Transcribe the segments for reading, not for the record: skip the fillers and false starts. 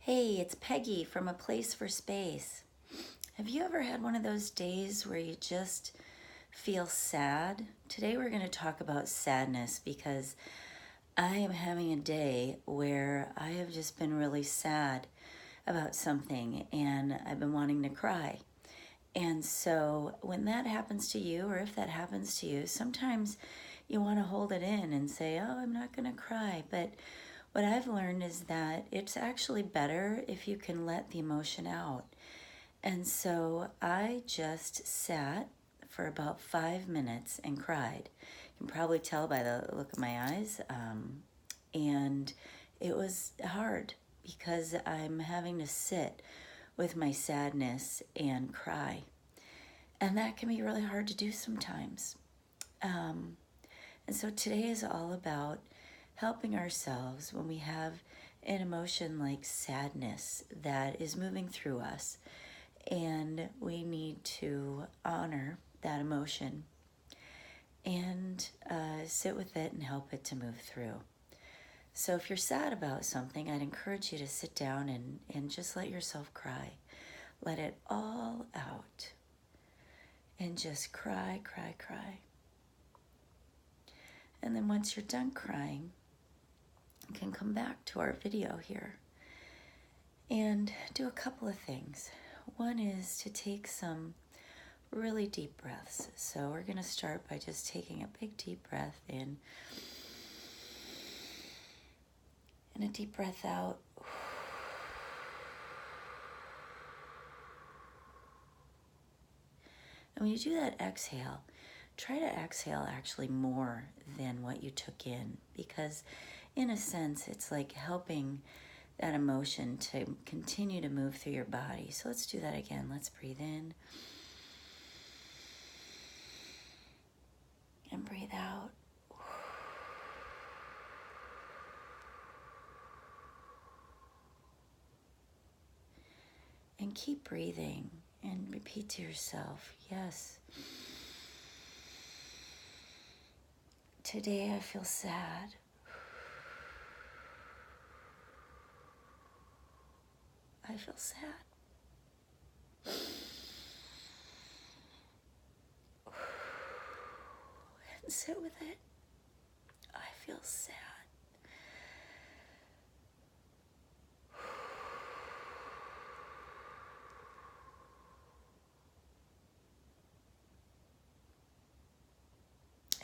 Hey, it's Peggy from A Place for Space. Have you ever had one of those days where you just feel sad? Today we're going to talk about sadness because I am having a day where I have just been really sad about something and I've been wanting to cry. And so when that happens to you, or if that happens to you, sometimes you want to hold it in and say, oh, I'm not going to cry. But what I've learned is that it's actually better if you can let the emotion out. And so I just sat for about 5 minutes and cried. You can probably tell by the look of my eyes. And it was hard because I'm having to sit with my sadness and cry. And that can be really hard to do sometimes. And so today is all about helping ourselves when we have an emotion like sadness that is moving through us. And we need to honor that emotion and sit with it and help it to move through. So if you're sad about something, I'd encourage you to sit down and just let yourself cry. Let it all out. And just cry, cry, cry. And then once you're done crying, you can come back to our video here and do a couple of things. One is to take some really deep breaths. So we're going to start by just taking a big deep breath in and a deep breath out. And when you do that exhale, try to exhale actually more than what you took in, because in a sense, it's like helping that emotion to continue to move through your body. So let's do that again. Let's breathe in and breathe out. And keep breathing and repeat to yourself, yes, today I feel sad. I feel sad. And sit with it. I feel sad.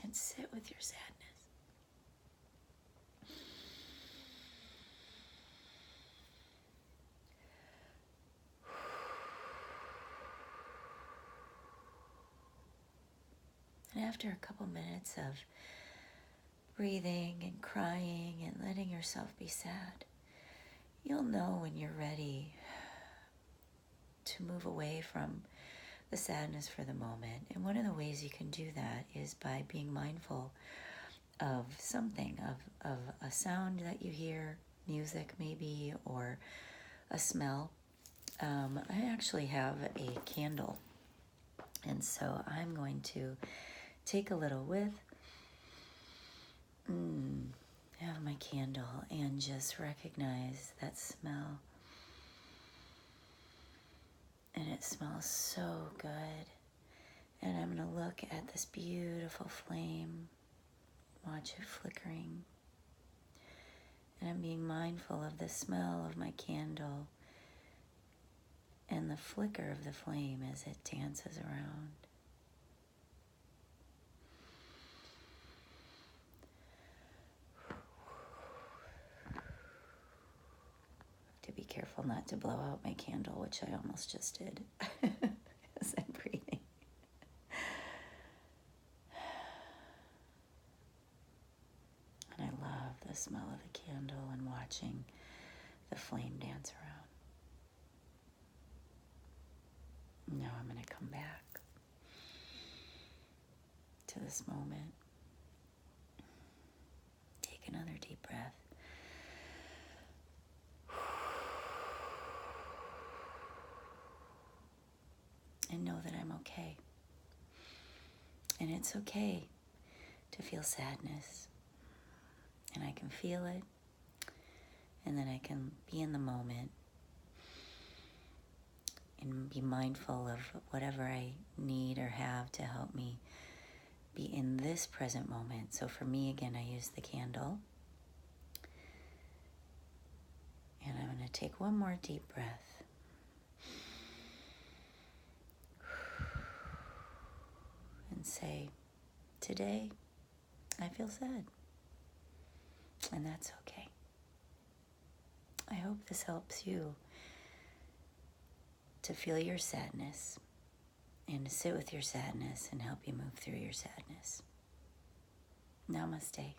And sit with your sadness. And after a couple minutes of breathing and crying and letting yourself be sad, you'll know when you're ready to move away from the sadness for the moment. And one of the ways you can do that is by being mindful of something, of a sound that you hear, music maybe, or a smell. I actually have a candle, and so I'm going to take a little whiff of my candle and just recognize that smell. And it smells so good. And I'm going to look at this beautiful flame, watch it flickering. And I'm being mindful of the smell of my candle and the flicker of the flame as it dances around. To be careful not to blow out my candle, which I almost just did as I'm breathing. And I love the smell of the candle and watching the flame dance around. Now I'm going to come back to this moment. Take another deep breath. And know that I'm okay. And it's okay to feel sadness. And I can feel it. And then I can be in the moment and be mindful of whatever I need or have to help me be in this present moment. So for me, again, I use the candle. And I'm going to take one more deep breath. And say, today I feel sad. And that's okay. I hope this helps you to feel your sadness and to sit with your sadness and help you move through your sadness. Namaste.